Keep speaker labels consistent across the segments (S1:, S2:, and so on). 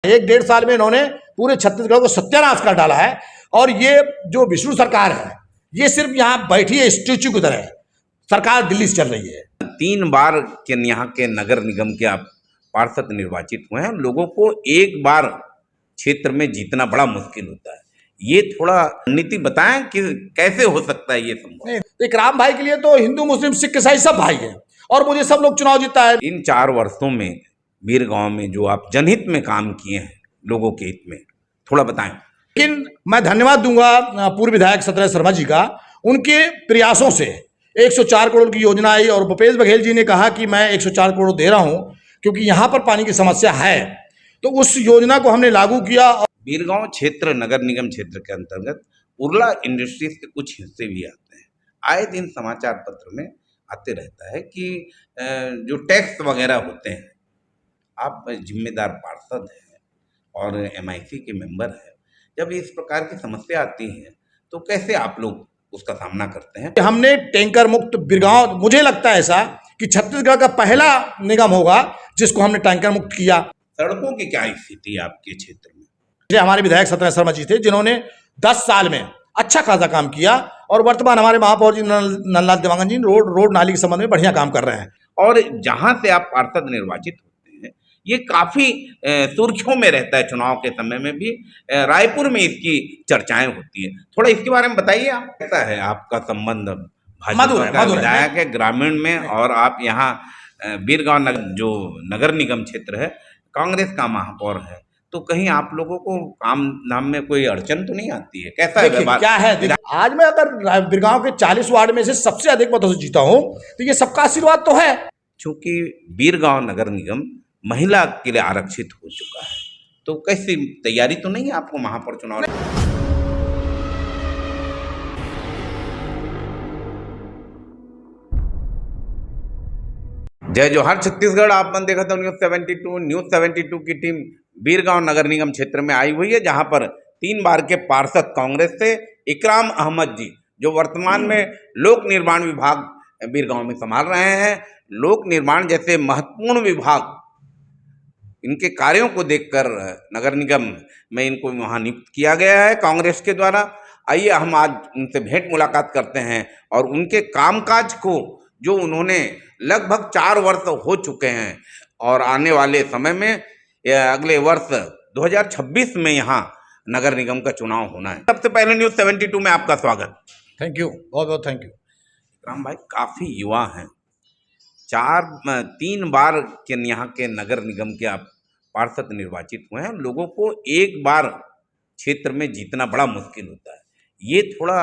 S1: एक डेढ़ साल में इन्होंने पूरे छत्तीसगढ़ को सत्यानाश कर डाला है। और ये जो विष्णु सरकार है, ये सिर्फ यहाँ बैठी है स्टैच्यू की तरह। सरकार दिल्ली से चल रही है।
S2: 3 बार के यहाँ के नगर निगम के आप पार्षद निर्वाचित हुए हैं। लोगों को एक बार क्षेत्र में जीतना बड़ा मुश्किल होता है। ये थोड़ा रणनीति बताएं कि कैसे हो सकता है ये संभव।
S1: नहीं, एक राम भाई के लिए तो हिंदू मुस्लिम सिख ईसाई सब भाई हैं, और मुझे सब लोग चुनाव जीता है।
S2: इन 4 वर्षों में बीरगांव में जो आप जनहित में काम किए हैं, लोगों के हित में, थोड़ा बताएं।
S1: लेकिन मैं धन्यवाद दूंगा पूर्व विधायक सत्यनारायण शर्मा जी का। उनके प्रयासों से 104 करोड़ की योजना आई, और भूपेश बघेल जी ने कहा कि मैं 104 करोड़ दे रहा हूं क्योंकि यहां पर पानी की समस्या है, तो उस योजना को हमने लागू किया।
S2: बीरगांव क्षेत्र नगर निगम क्षेत्र के अंतर्गत उर्ला इंडस्ट्रीज के कुछ हिस्से भी आते हैं। आए दिन समाचार पत्र में आते रहता है कि जो टैक्स वगैरह होते हैं, आप जिम्मेदार पार्षद हैं और MIC के मेंबर हैं, जब इस प्रकार की समस्या आती है तो कैसे आप लोग उसका सामना करते हैं?
S1: हमने टैंकर मुक्त बीरगांव, मुझे लगता है ऐसा कि छत्तीसगढ़ का पहला निगम होगा जिसको हमने टैंकर मुक्त किया।
S2: सड़कों की क्या स्थिति है आपके क्षेत्र में?
S1: हमारे विधायक सत्यनारायण शर्मा जी थे जिन्होंने 10 साल में अच्छा खासा काम किया, और वर्तमान हमारे महापौर जी नंदलाल देवांगन जी रोड नाली के संबंध में बढ़िया काम कर रहे हैं।
S2: और जहां से आप पार्षद निर्वाचित होते हैं, ये काफी सुर्खियों में रहता है। चुनाव के समय में भी रायपुर में इसकी चर्चाएं होती है। थोड़ा इसके बारे में बताइए। आप कैसा है आपका संबंध भाजपा का विधायक है ग्रामीण में, और आप यहाँ बीरगांव जो नगर निगम क्षेत्र है, कांग्रेस का महापौर है, तो कहीं आप लोगों को काम नाम में कोई अड़चन तो नहीं आती है? कैसा है व्यवहार?
S1: क्या है, आज मैं अगर बीरगांव के 40 वार्ड में से सबसे अधिक मतों से जीता हूं तो ये सबका आशीर्वाद तो है।
S2: चूंकि बीरगांव नगर निगम महिला के लिए आरक्षित हो चुका है, तो कैसी तैयारी तो नहीं है आपको महापौर चुनाव? जय जोहार छत्तीसगढ़। आपने देखा था न्यूज़ 72 की टीम बीरगांव नगर निगम क्षेत्र में आई हुई है, जहां पर 3 बार के पार्षद कांग्रेस से इकराम अहमद जी, जो वर्तमान में लोक निर्माण विभाग बीरगांव में संभाल रहे हैं। लोक निर्माण जैसे महत्वपूर्ण विभाग, इनके कार्यों को देखकर नगर निगम में इनको वहां नियुक्त किया गया है कांग्रेस के द्वारा। आइए हम आज उनसे भेंट मुलाकात करते हैं और उनके कामकाज को, जो उन्होंने लगभग 4 वर्ष हो चुके हैं, और आने वाले समय में अगले वर्ष 2026 में यहाँ नगर निगम का चुनाव होना है। सबसे पहले न्यूज़ 72 में आपका स्वागत।
S1: थैंक यू, बहुत बहुत थैंक यू।
S2: राम भाई, काफी युवा हैं, 3 बार के यहाँ के नगर निगम के आप पार्षद निर्वाचित हुए हैं। लोगों को एक बार क्षेत्र में जीतना बड़ा मुश्किल होता है। ये थोड़ा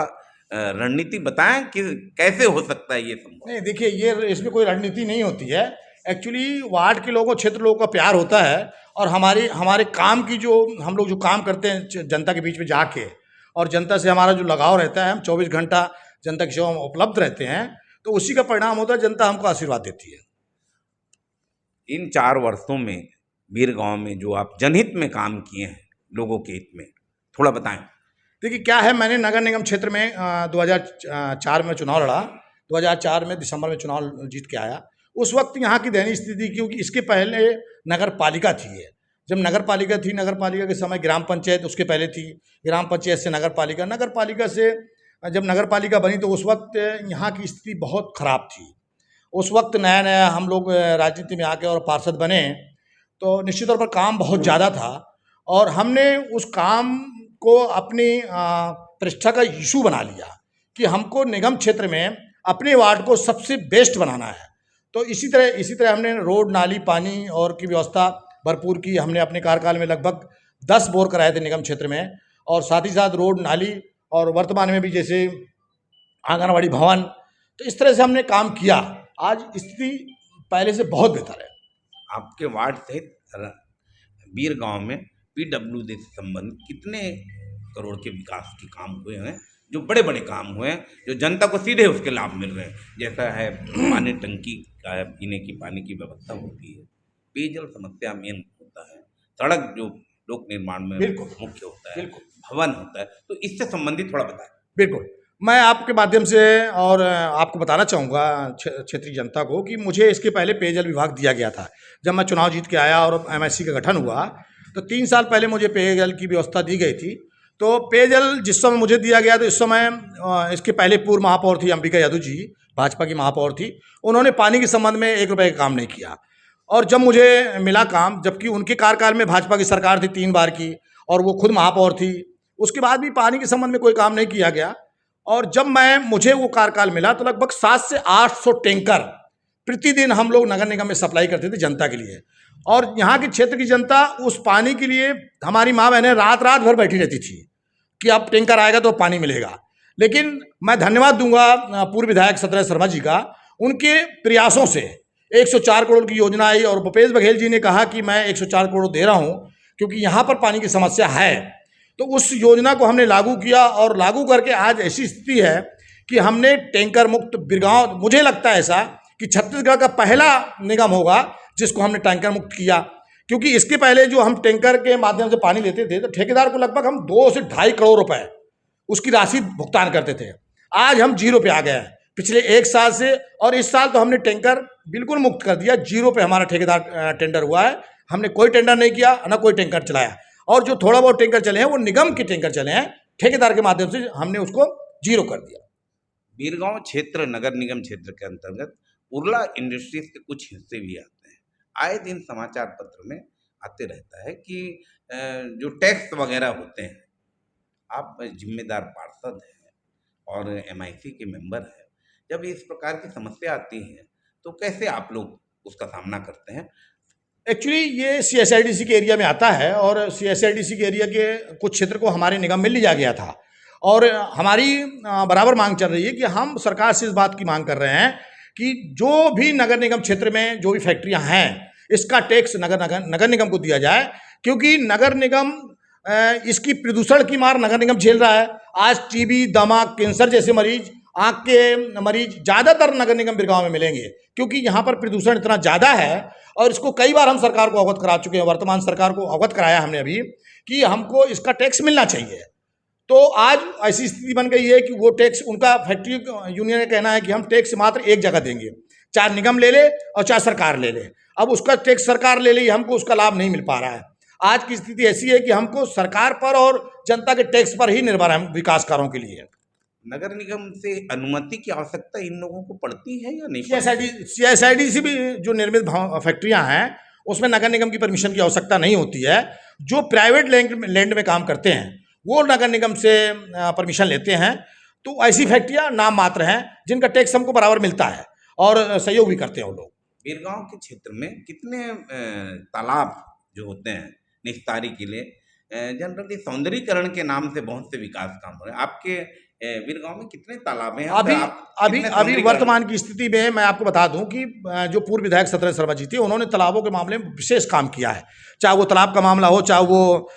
S2: रणनीति बताएं कि कैसे हो सकता है ये संभव?
S1: नहीं, देखिए, ये इसमें कोई रणनीति नहीं होती है। एक्चुअली वार्ड के लोगों, क्षेत्र लोगों का प्यार होता है, और हमारे काम की, जो हम लोग जो काम करते हैं जनता के बीच में जाके, और जनता से हमारा जो लगाव रहता है, हम 24 घंटा जनता की सेवा में उपलब्ध रहते हैं, तो उसी का परिणाम होता है, जनता हमको आशीर्वाद देती है।
S2: इन 4 वर्षों में बीरगांव में जो आप जनहित में काम किए हैं, लोगों के हित में, थोड़ा बताएं।
S1: देखिए, क्या है, मैंने नगर निगम क्षेत्र में 2004 में चुनाव लड़ा। 2004 में दिसंबर में चुनाव जीत के आया। उस वक्त यहाँ की दयनीय स्थिति, क्योंकि इसके पहले नगर पालिका थी। जब नगर पालिका थी, नगर पालिका के समय ग्राम पंचायत उसके पहले थी, ग्राम पंचायत से नगर पालिका, नगर पालिका से जब नगर पालिका बनी, तो उस वक्त यहाँ की स्थिति बहुत ख़राब थी। उस वक्त नया नया हम लोग राजनीति में आके और पार्षद बने, तो निश्चित तौर पर काम बहुत ज़्यादा था, और हमने उस काम को अपनी प्रतिष्ठा का इशू बना लिया कि हमको निगम क्षेत्र में अपने वार्ड को सबसे बेस्ट बनाना है। तो इसी तरह हमने रोड, नाली, पानी और की व्यवस्था भरपूर की। हमने अपने कार्यकाल में लगभग 10 बोर कराए थे निगम क्षेत्र में, और साथ ही साथ रोड, नाली, और वर्तमान में भी जैसे आंगनवाड़ी भवन। तो इस तरह से हमने काम किया। आज स्थिति पहले से बहुत बेहतर है।
S2: आपके वार्ड सहित बीरगांव में PWD से संबंधित कितने करोड़ के विकास के काम हुए हैं, जो बड़े बड़े काम हुए हैं, जो जनता को सीधे उसके लाभ मिल रहे हैं? जैसा है पानी टंकी का है, पीने की पानी की व्यवस्था होती है, पेयजल समस्या मेन होता है, सड़क जो लोक निर्माण में मुख्य होता है, भवन होता है, तो इससे संबंधित थोड़ा बताएं।
S1: बिल्कुल, मैं आपके माध्यम से और आपको बताना चाहूँगा क्षेत्रीय जनता को कि मुझे इसके पहले पेयजल विभाग दिया गया था। जब मैं चुनाव जीत के आया और MIC का गठन हुआ, तो 3 साल पहले मुझे पेयजल की व्यवस्था दी गई थी। तो पेयजल जिस समय मुझे दिया गया तो इस समय इसके पहले पूर्व महापौर थी अंबिका यादव जी, भाजपा की महापौर थी। उन्होंने पानी के संबंध में 1 रुपये का काम नहीं किया। और जब मुझे मिला काम, जबकि उनके कार्यकाल में भाजपा की सरकार थी 3 बार की और वो खुद महापौर थी, उसके बाद भी पानी के संबंध में कोई काम नहीं किया गया। और जब मुझे वो कार्यकाल मिला तो लगभग 700 से 800 टैंकर प्रतिदिन हम लोग नगर निगम में सप्लाई करते थे जनता के लिए। और यहाँ के क्षेत्र की जनता उस पानी के लिए, हमारी माँ बहनें रात रात भर बैठी रहती थी कि अब टैंकर आएगा तो पानी मिलेगा। लेकिन मैं धन्यवाद दूंगा पूर्व विधायक सत्यनारायण शर्मा जी का, उनके प्रयासों से 104 करोड़ की योजना आई और भूपेश बघेल जी ने कहा कि मैं 104 करोड़ दे रहा हूँ क्योंकि यहाँ पर पानी की समस्या है। तो उस योजना को हमने लागू किया और लागू करके आज ऐसी स्थिति है कि हमने टैंकर मुक्त बिरगांव, मुझे लगता है ऐसा कि छत्तीसगढ़ का पहला निगम होगा जिसको हमने टैंकर मुक्त किया। क्योंकि इसके पहले जो हम टैंकर के माध्यम से पानी लेते थे तो ठेकेदार को लगभग हम 2 से 2.5 करोड़ रुपए उसकी राशि भुगतान करते थे। आज हम 0 पे आ गए हैं पिछले 1 साल से, और इस साल तो हमने टैंकर बिल्कुल मुक्त कर दिया। 0 पे हमारा ठेकेदार टेंडर हुआ है। हमने कोई टेंडर नहीं किया, ना कोई टैंकर चलाया, और जो थोड़ा बहुत टैंकर चले हैं वो निगम के टैंकर चले हैं। ठेकेदार के माध्यम से हमने उसको 0 कर दिया।
S2: बीरगांव क्षेत्र नगर निगम क्षेत्र के अंतर्गत उर्ला इंडस्ट्रीज के कुछ हिस्से भी आते हैं। आए दिन समाचार पत्र में आते रहता है कि जो टैक्स वगैरह होते हैं, आप जिम्मेदार पार्षद हैं और MIC के मेंबर हैं, जब इस प्रकार की समस्या आती है तो कैसे आप लोग उसका सामना करते हैं?
S1: एक्चुअली ये CSIDC के एरिया में आता है और CSIDC के एरिया के कुछ क्षेत्र को हमारे निगम में लिया गया था। और हमारी बराबर मांग चल रही है कि हम सरकार से इस बात की मांग कर रहे हैं कि जो भी नगर निगम क्षेत्र में जो भी फैक्ट्रियां हैं इसका टैक्स नगर निगम को दिया जाए। क्योंकि नगर निगम इसकी प्रदूषण की मार नगर निगम झेल रहा है। आज TB, दमा, कैंसर जैसे मरीज, आँख के मरीज ज़्यादातर नगर निगम बिरगांव में मिलेंगे क्योंकि यहाँ पर प्रदूषण इतना ज़्यादा है। और इसको कई बार हम सरकार को अवगत करा चुके हैं, वर्तमान सरकार को अवगत कराया हमने अभी कि हमको इसका टैक्स मिलना चाहिए। तो आज ऐसी स्थिति बन गई है कि वो टैक्स, उनका फैक्ट्री यूनियन का कहना है कि हम टैक्स मात्र एक जगह देंगे, चाहे निगम ले ले और चाहे सरकार ले ले। अब उसका टैक्स सरकार ले ली, हमको उसका लाभ नहीं मिल पा रहा है। आज की स्थिति ऐसी है कि हमको सरकार पर और जनता के टैक्स पर ही निर्भर है विकास कार्यों के लिए।
S2: नगर निगम से अनुमति की आवश्यकता इन लोगों को पड़ती है या नहीं?
S1: CSIDC भी जो निर्मित फैक्ट्रियां हैं उसमें नगर निगम की परमिशन की आवश्यकता नहीं होती है। जो प्राइवेट लैंड में काम करते हैं वो नगर निगम से परमिशन लेते हैं। तो ऐसी फैक्ट्रियां नाम मात्र हैं जिनका टैक्स हमको बराबर मिलता है और सहयोग भी करते हैं वो लोग।
S2: बीरगांव के क्षेत्र में कितने तालाब जो होते हैं निस्तारी के लिए, जनरली सौंदर्यीकरण के नाम से बहुत से विकास काम हो रहे हैं, आपके बीरगांव में कितने तालाब हैं?
S1: अभी वर्तमान की स्थिति में मैं आपको बता दूं कि जो पूर्व विधायक सत्यनारायण शर्मा जी थे उन्होंने तालाबों के मामले में विशेष काम किया है। चाहे वो तालाब का मामला हो, चाहे वो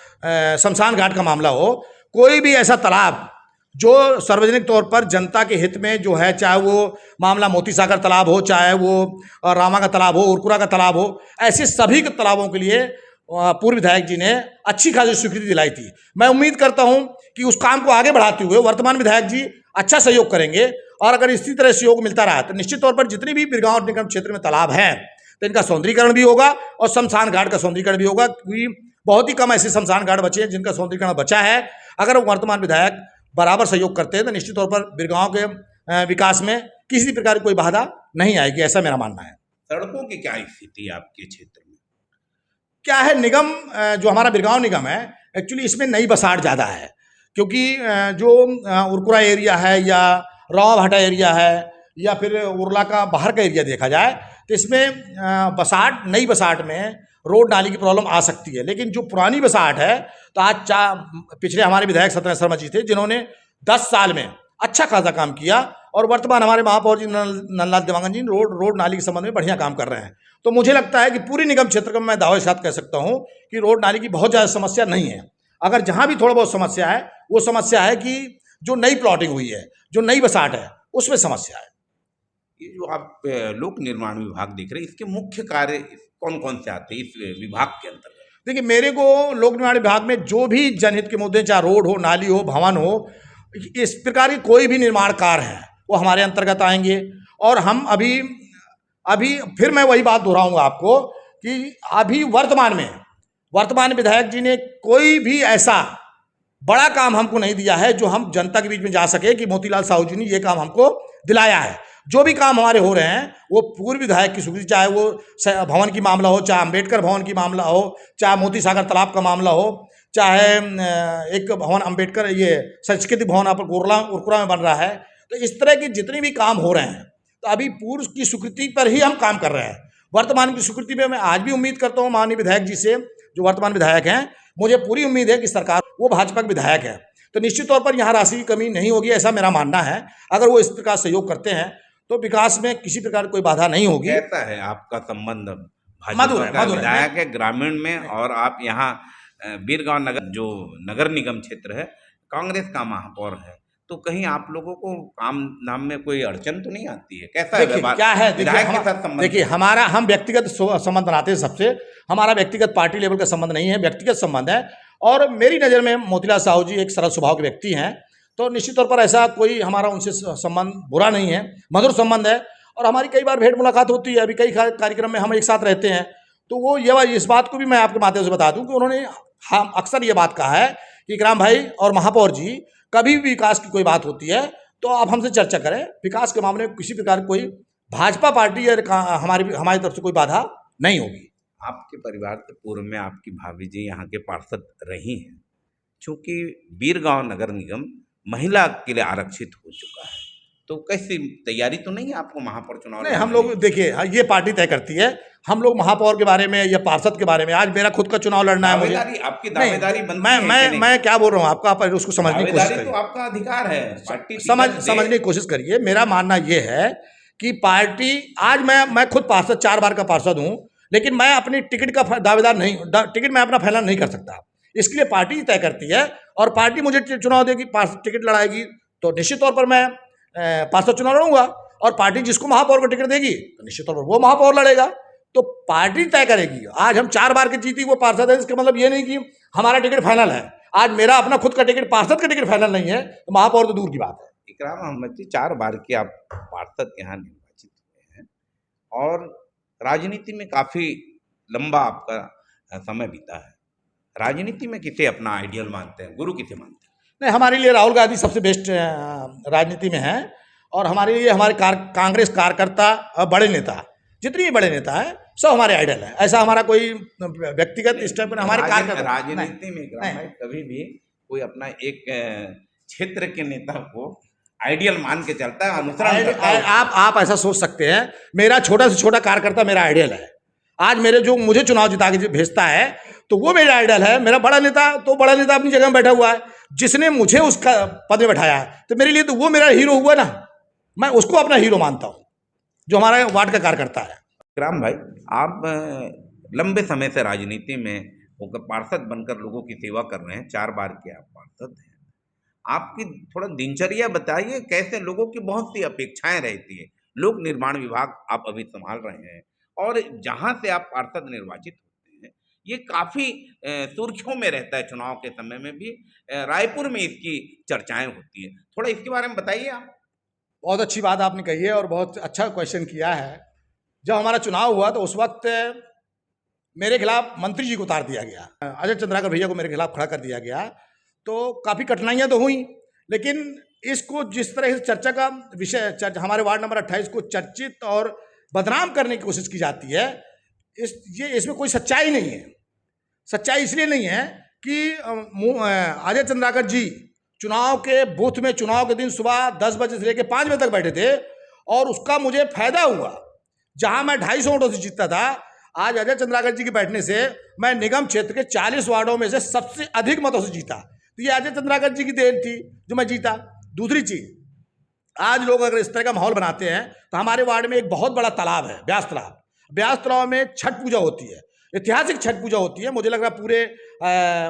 S1: शमशान घाट का मामला हो, कोई भी ऐसा तालाब जो सार्वजनिक तौर पर जनता के हित में जो है, चाहे वो मामला मोती सागर तालाब हो, चाहे वो रामा का तालाब हो, उरकुरा का तालाब हो, ऐसे सभी के तालाबों के लिए पूर्व विधायक जी ने अच्छी खासी स्वीकृति दिलाई थी। मैं उम्मीद करता हूं कि उस काम को आगे बढ़ाते हुए वर्तमान विधायक जी अच्छा सहयोग करेंगे। और अगर इसी तरह सहयोग मिलता रहा तो निश्चित तौर पर जितनी भी बीरगांव निगम क्षेत्र में तालाब हैं तो इनका सौंदर्यीकरण भी होगा और शमशान घाट का सौंदर्यीकरण भी होगा। क्योंकि बहुत ही कम ऐसे शमशान घाट बचे हैं जिनका सौंदर्यीकरण बचा है। अगर वर्तमान विधायक बराबर सहयोग करते हैं तो निश्चित तौर पर बीरगांव के विकास में किसी प्रकार की कोई बाधा नहीं आएगी, ऐसा मेरा मानना है।
S2: सड़कों की क्या स्थिति है आपके क्षेत्र में?
S1: क्या है, निगम जो हमारा बीरगांव निगम है एक्चुअली इसमें नई बसाहट ज़्यादा है। क्योंकि जो उरकुरा एरिया है या राव भाटा एरिया है या फिर उरला का बाहर का एरिया देखा जाए तो इसमें बसाहट, नई बसाहट में रोड नाली की प्रॉब्लम आ सकती है। लेकिन जो पुरानी बसाहट है तो आज पिछले हमारे विधायक सत्यनारायण शर्मा जी थे जिन्होंने 10 साल में अच्छा खासा काम किया और वर्तमान हमारे महापौर जी नंदलाल देवांगन जी रोड नाली के संबंध में बढ़िया काम कर रहे हैं। तो मुझे लगता है कि पूरी निगम क्षेत्र में मैं दावे के साथ कह सकता हूँ कि रोड नाली की बहुत ज़्यादा समस्या नहीं है। अगर जहाँ भी थोड़ा बहुत समस्या है वो समस्या है कि जो नई प्लॉटिंग हुई है, जो नई बसाहट है, उसमें समस्या है।
S2: ये जो आप लोक निर्माण विभाग देख रहे हैं, इसके मुख्य कार्य कौन कौन से आते हैं इस विभाग के अंतर्गत?
S1: देखिए, मेरे को लोक निर्माण विभाग में जो भी जनहित के मुद्दे, चाहे रोड हो, नाली हो, भवन हो, इस प्रकार के कोई भी निर्माण कार्य है वो हमारे अंतर्गत आएंगे। और हम अभी फिर मैं वही बात दोहराऊंगा आपको कि अभी वर्तमान में वर्तमान विधायक जी ने कोई भी ऐसा बड़ा काम हमको नहीं दिया है जो हम जनता के बीच में जा सके कि मोतीलाल साहू जी ने ये काम हमको दिलाया है। जो भी काम हमारे हो रहे हैं वो पूर्व विधायक की स्वीकृति, चाहे वो भवन की मामला हो, चाहे अम्बेडकर भवन की मामला हो, चाहे मोती सागर तालाब का मामला हो, चाहे एक भवन अम्बेडकर ये संस्कृति भवन यहाँ पर उरकुरा में बन रहा है। तो इस तरह के जितने भी काम हो रहे हैं तो अभी पूर्व की स्वीकृति पर ही हम काम कर रहे हैं। वर्तमान की स्वीकृति में मैं आज भी उम्मीद करता हूँ माननीय विधायक जी से, जो वर्तमान विधायक हैं, मुझे पूरी उम्मीद है कि सरकार, वो भाजपा के विधायक है तो निश्चित तौर पर यहाँ राशि की कमी नहीं होगी, ऐसा मेरा मानना है। अगर वो इस प्रकार सहयोग करते हैं तो विकास में किसी प्रकार कोई बाधा नहीं होगी।
S2: कैसा है आपका संबंध भाजपा का विधायक है ग्रामीण में, और आप यहाँ बीरगांव नगर जो नगर निगम क्षेत्र है कांग्रेस का महापौर है, तो कहीं आप लोगों को काम नाम में कोई अड़चन तो नहीं आती है? कैसा है व्यवहार
S1: क्या है
S2: विधायक के साथ संबंध?
S1: देखिए, हमारा हम व्यक्तिगत संबंध बनाते हैं सबसे, हमारा व्यक्तिगत पार्टी लेवल का संबंध नहीं है, व्यक्तिगत संबंध है। और मेरी नज़र में मोतीलाल साहू जी एक सरल स्वभाव के व्यक्ति हैं, तो निश्चित तौर पर ऐसा कोई हमारा उनसे संबंध बुरा नहीं है, मधुर संबंध है। और हमारी कई बार भेंट मुलाकात होती है, अभी कई कार्यक्रम में हम एक साथ रहते हैं। तो वो ये इस बात को भी मैं आपके माध्यम से बता दूं कि उन्होंने हम अक्सर ये बात कहा है कि इकराम भाई और महापौर जी, कभी भी विकास की कोई बात होती है तो आप हमसे चर्चा करें, विकास के मामले में किसी प्रकार कोई भाजपा पार्टी या हमारी तरफ से कोई बाधा नहीं होगी।
S2: आपके परिवार से पूर्व में आपकी भाभी जी यहाँ के पार्षद रही हैं, चूँकि बीरगांव नगर निगम महिला के लिए आरक्षित हो चुका है, तो कैसी तैयारी तो नहीं है आपको महापौर चुनाव?
S1: नहीं, हम लोग देखिए, ये पार्टी तय करती है। हम लोग महापौर के बारे में या पार्षद के बारे में, आज मेरा खुद का चुनाव लड़ना है मुझे,
S2: आपकी दावेदारी बनती है कि नहीं?
S1: मैं क्या बोल रहा हूँ आपको, आप उसको समझने की कोशिश करिए।
S2: तो आपका अधिकार है, पार्टी
S1: समझने की कोशिश करिए। मेरा मानना ये है कि पार्टी, आज मैं खुद पार्षद, 4 बार का पार्षद हूँ, लेकिन मैं अपनी टिकट का दावेदार नहीं, टिकट मैं अपना फैलाना नहीं कर सकता। इसके लिए पार्टी तय करती है, और पार्टी मुझे चुनाव देगी, टिकट लड़ाएगी तो निश्चित तौर पर मैं पार्षद चुनाव लड़ूंगा, और पार्टी जिसको महापौर को टिकट देगी तो निश्चित तौर पर वो महापौर लड़ेगा। तो पार्टी तय करेगी। आज हम 4 बार के जीती, वो पार्षद है, इसका मतलब ये नहीं कि हमारा टिकट फाइनल है। आज मेरा अपना खुद का टिकट, पार्षद का टिकट फाइनल नहीं है तो महापौर तो दूर की बात है।
S2: इकराम अहमद जी, 4 बार के आप पार्षद यहाँ निर्वाचित हुए हैं, और राजनीति में काफ़ी लंबा आपका समय बीता है। राजनीति में किसे अपना आइडियल मानते हैं, गुरु किसे मानते हैं?
S1: नहीं, हमारे लिए राहुल गांधी सबसे बेस्ट राजनीति में है, और हमारे लिए हमारे कांग्रेस कार्यकर्ता, बड़े नेता, जितने भी बड़े नेता हैं सब हमारे आइडल है। ऐसा हमारा कोई व्यक्तिगत स्टेप में हमारे कार्यकर्ता
S2: राजनीति में कभी भी कोई अपना एक क्षेत्र के नेता को आइडियल मान के चलता है, अनुसरण करता है।
S1: आप ऐसा सोच सकते हैं, मेरा छोटा से छोटा कार्यकर्ता मेरा आइडियल है। आज मुझे चुनाव जिता के भेजता है तो वो मेरा आइडल है। मेरा बड़ा नेता, तो बड़ा नेता अपनी जगह में बैठा हुआ है, जिसने मुझे उसका पद में बैठाया है, तो मेरे लिए तो वो मेरा हीरो हुआ ना। मैं उसको अपना हीरो मानता हूँ, जो हमारा वार्ड का कार्यकर्ता है।
S2: इकराम भाई, आप लंबे समय से राजनीति में होकर पार्षद बनकर लोगों की सेवा कर रहे हैं, 4 बार के आप पार्षद हैं। आपकी थोड़ा दिनचर्या बताइए, कैसे लोगों की बहुत सी अपेक्षाएं रहती है। लोक निर्माण विभाग आप अभी संभाल रहे हैं, और जहां से आप पार्षद निर्वाचित होते हैं ये काफ़ी सुर्खियों में रहता है, चुनाव के समय में भी रायपुर में इसकी चर्चाएं होती हैं। थोड़ा इसके बारे में बताइए आप।
S1: बहुत अच्छी बात आपने कही है, और बहुत अच्छा क्वेश्चन किया है। जब हमारा चुनाव हुआ तो उस वक्त मेरे खिलाफ मंत्री जी को उतार दिया गया, अजय चंद्राकर भैया को मेरे खिलाफ खड़ा कर दिया गया। तो काफ़ी कठिनाइयाँ तो हुई, लेकिन इसको जिस तरह से चर्चा का विषय, हमारे वार्ड नंबर 28 को चर्चित और बदनाम करने की कोशिश की जाती है, इसमें कोई सच्चाई नहीं है। सच्चाई इसलिए नहीं है कि अजय चंद्राकर जी चुनाव के बूथ में चुनाव के दिन सुबह 10 बजे से लेकर 5 बजे तक बैठे थे, और उसका मुझे फायदा हुआ। जहां मैं 250 वोटों से जीतता था, आज अजय चंद्राकर जी के बैठने से मैं निगम क्षेत्र के 40 वार्डों में से सबसे अधिक मतों से जीता। तो ये अजय चंद्राकर जी की देन थी जो मैं जीता। दूसरी चीज, आज लोग अगर इस तरह का माहौल बनाते हैं तो हमारे वार्ड में एक बहुत बड़ा तालाब है, ब्यास तालाब। ब्यास तालाब में छठ पूजा होती है, ऐतिहासिक छठ पूजा होती है। मुझे लग रहा है पूरे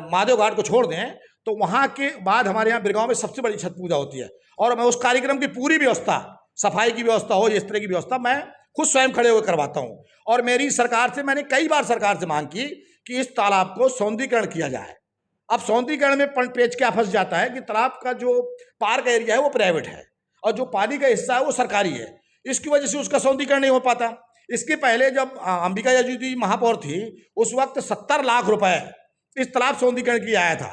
S1: महादेव घाट को छोड़ दें तो वहाँ के बाद हमारे यहाँ बीरगांव में सबसे बड़ी छठ पूजा होती है, और मैं उस कार्यक्रम की पूरी व्यवस्था, सफाई की व्यवस्था हो, इस तरह की व्यवस्था मैं खुद स्वयं खड़े होकर करवाता हूँ। और मेरी सरकार से, मैंने कई बार सरकार से मांग की कि इस तालाब को सौंदर्यीकरण किया जाए। अब सौंदर्यीकरण में पेच क्या फंस जाता है कि तालाब का जो पार्क एरिया है वो प्राइवेट है, और जो पानी का हिस्सा है वो सरकारी है। इसकी वजह से उसका सौंदर्यीकरण नहीं हो पाता। इसके पहले जब अंबिका यजुदी महापौर थी, उस वक्त 70 लाख रुपए इस तालाब सौंदर्यीकरण के लिए आया था।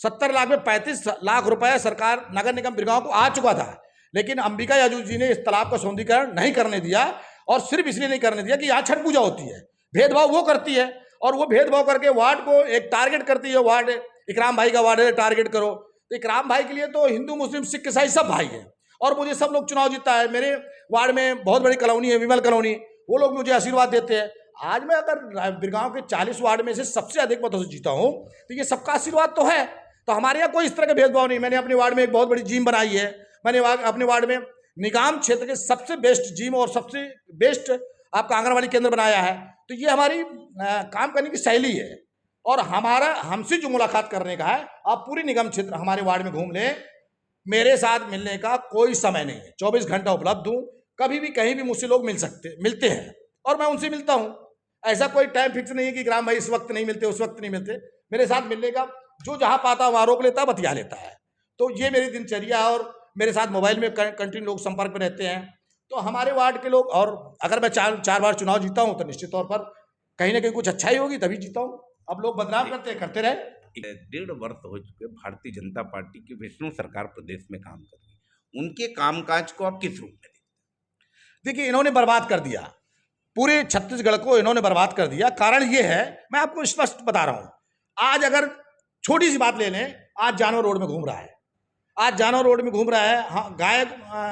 S1: 70 लाख में 35 लाख रुपए सरकार नगर निगम बिरगांव को आ चुका था, लेकिन अंबिका यजुदी जी ने इस तालाब का सौंदर्यीकरण नहीं करने दिया। और सिर्फ इसलिए नहीं करने दिया कि यहाँ छठ पूजा होती है, भेदभाव वो करती है, और वो भेदभाव करके वार्ड को एक टारगेट करती है। वार्ड इकराम भाई का वार्ड है, टारगेट करो। तो इकराम भाई के लिए तो हिंदू मुस्लिम सिख ईसाई सब भाई हैं, और मुझे सब लोग चुनाव जीतता है। मेरे वार्ड में बहुत बड़ी कॉलोनी है, विमल कॉलोनी, वो लोग मुझे आशीर्वाद देते हैं। आज मैं अगर बिरगांव के 40 वार्ड में से सबसे अधिक मतों से जीता हूँ, तो ये सबका आशीर्वाद तो है। तो हमारे यहाँ कोई इस तरह का भेदभाव नहीं। मैंने अपने वार्ड में एक बहुत बड़ी जिम बनाई है। मैंने अपने वार्ड में निगम क्षेत्र के सबसे बेस्ट जिम और सबसे बेस्ट आपका आंगनबाड़ी केंद्र बनाया है। तो ये हमारी काम करने की शैली है, और हमारा हमसे जो मुलाकात करने का है, आप पूरी निगम क्षेत्र हमारे वार्ड में घूम लें, मेरे साथ मिलने का कोई समय नहीं है। 24 घंटा उपलब्ध हूँ, कभी भी कहीं भी मुझसे लोग मिलते हैं, और मैं उनसे मिलता हूँ। ऐसा कोई टाइम फिक्स नहीं है कि ग्राम भाई इस वक्त नहीं मिलते, उस वक्त नहीं मिलते। मेरे साथ मिलने का जो जहाँ पाता वहाँ रोक लेता, बतिया लेता है। तो ये मेरी दिनचर्या है, और मेरे साथ मोबाइल में कंटिन्यू लोग संपर्क में रहते हैं। तो हमारे वार्ड के लोग, और अगर मैं चार बार चुनाव जीता हूँ तो निश्चित तौर पर कहीं ना कहीं कुछ अच्छा ही होगी, तभी जीता हूँ। अब लोग बदनाम करते रहे।
S2: 1.5 वर्ष हो चुके भारतीय जनता पार्टी की विष्णु सरकार प्रदेश में काम कर रही है, उनके कामकाज को आप किस रूप में देखते हैं?
S1: देखिए, इन्होंने बर्बाद कर दिया, पूरे छत्तीसगढ़ को इन्होंने बर्बाद कर दिया। कारण ये है, मैं आपको स्पष्ट बता रहा हूँ। आज अगर छोटी सी बात ले लें, आज जानवर रोड में घूम रहा है, हाँ, गाय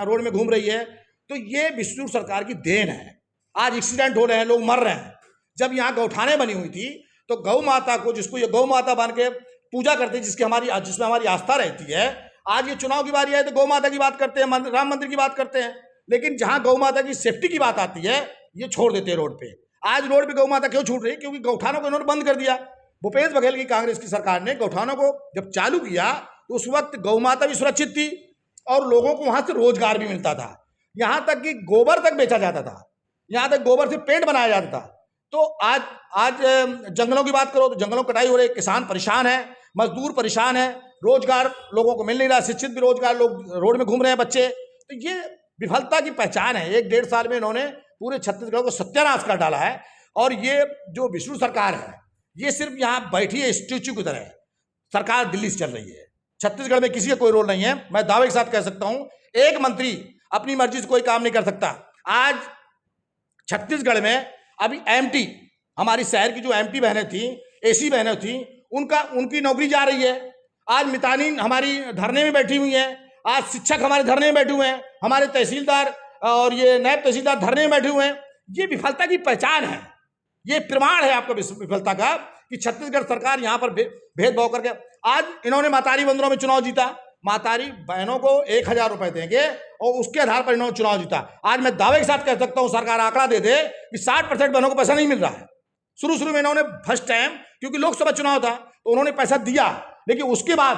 S1: रोड में घूम रही है, तो ये विष्णु सरकार की देन है। आज एक्सीडेंट हो रहे हैं, लोग मर रहे हैं। जब यहाँ गौठानें बनी हुई थी, तो गौ माता को, जिसको ये गौ माता बन के पूजा करते हैं, जिसमें हमारी आस्था रहती है, आज ये चुनाव की बारी है तो गौ माता की बात करते हैं, राम मंदिर की बात करते हैं। लेकिन जहाँ गौ माता की सेफ्टी की बात आती है, ये छोड़ देते हैं रोड पे। आज रोड पे गौ माता क्यों छूट रही है? क्योंकि गौठानों को इन्होंने बंद कर दिया। भूपेश बघेल की कांग्रेस की सरकार ने गौठानों को जब चालू किया, तो उस वक्त गौ माता भी सुरक्षित थी, और लोगों को वहां से रोजगार भी मिलता था। यहाँ तक कि गोबर तक बेचा जाता था, यहाँ तक गोबर से पेंट बनाया जाता था। तो आज जंगलों की बात करो तो जंगलों की कटाई हो रही है, किसान परेशान है, मजदूर परेशान है, रोजगार लोगों को मिल नहीं रहा, शिक्षित बेरोजगार लोग रोड में घूम रहे हैं बच्चे। तो ये विफलता की पहचान है। 1-1.5 साल में इन्होंने पूरे छत्तीसगढ़ को सत्यानाश कर डाला है। और ये जो विष्णु सरकार है, ये सिर्फ यहाँ बैठी है स्टैच्यू की तरह। सरकार दिल्ली से चल रही है, छत्तीसगढ़ में किसी का कोई रोल नहीं है। मैं दावे के साथ कह सकता हूँ, एक मंत्री अपनी मर्जी से कोई काम नहीं कर सकता। आज छत्तीसगढ़ में अभी एमटी, हमारी शहर की जो एमपी बहनें थी, एसी बहनें थी, उनकी नौकरी जा रही है। आज मितानिन हमारी धरने में बैठी हुई हैं, आज शिक्षक हमारे धरने में बैठे हुए हैं, हमारे तहसीलदार और ये नायब तहसीलदार धरने में बैठे हुए हैं। ये विफलता की पहचान है, ये प्रमाण है आपका विफलता का, कि छत्तीसगढ़ सरकार यहाँ पर भेदभाव करके। आज इन्होंने मातारी बंदरों में चुनाव जीता, मातारी बहनों को 1000 रुपए देंगे, और उसके आधार पर इन्होंने चुनाव जीता। आज मैं दावे के साथ कह सकता हूँ, सरकार आंकड़ा दे दे कि 60% बहनों को पैसा नहीं मिल रहा है। शुरू में इन्होंने फर्स्ट टाइम, क्योंकि लोकसभा चुनाव था, तो उन्होंने पैसा दिया, लेकिन उसके बाद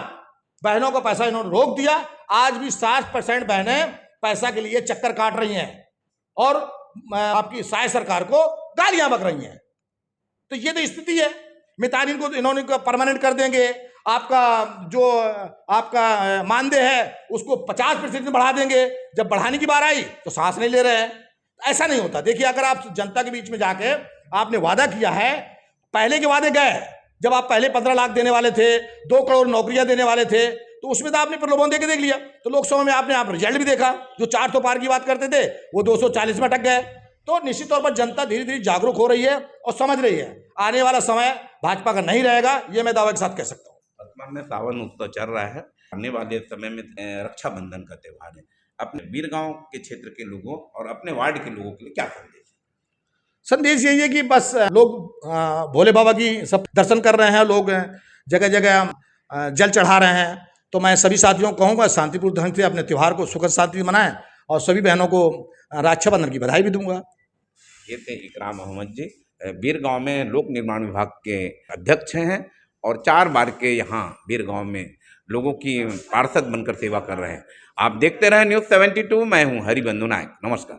S1: बहनों को पैसा इन्होंने रोक दिया। आज भी 60% बहनें पैसा के लिए चक्कर काट रही हैं, और आपकी साय सरकार को गालियां बक रही हैं। तो ये तो स्थिति है। मितानिन को इन्होंने परमानेंट कर देंगे, आपका मानदेय है उसको 50% बढ़ा देंगे। जब बढ़ाने की बार आई तो सांस नहीं ले रहे हैं। ऐसा नहीं होता। देखिए, अगर आप जनता के बीच में जाके आपने वादा किया है, पहले के वादे गए, जब आप पहले 15 लाख देने वाले थे, 2 करोड़ नौकरियां देने वाले थे, तो उसमें तो आपने प्रलोभन देके देख लिया। तो लोकसभा में आप रिजल्ट भी देखा, जो 400 पार की बात करते थे वो 240 में अटक गए। तो निश्चित तौर पर जनता धीरे धीरे जागरूक हो रही है और समझ रही है, आने वाला समय भाजपा का नहीं रहेगा, ये मैं दावे के साथ कह सकता हूँ।
S2: वर्तमान में सावन उत्सव चल रहा है, आने वाले समय में रक्षाबंधन का त्यौहार है। अपने बीरगांव के क्षेत्र के लोगों और अपने वार्ड के लोगों के लिए क्या संदेश है?
S1: संदेश यही है कि बस लोग भोले बाबा की सब दर्शन कर रहे हैं, लोग जगह जगह जल चढ़ा रहे हैं। तो मैं सभी साथियों को कहूँगा, शांतिपूर्ण ढंग से अपने त्यौहार को सुखद शांति मनाएं, और सभी बहनों को रक्षाबंधन की बधाई भी दूंगा।
S2: ये थे इकराम अहमद जी, बीरगांव में लोक निर्माण विभाग के अध्यक्ष हैं, और 4 बार के यहाँ बीरगांव में लोगों की पार्षद बनकर सेवा कर रहे हैं। आप देखते रहें न्यूज़ 72। मैं हूँ हरिबंधु नायक। नमस्कार।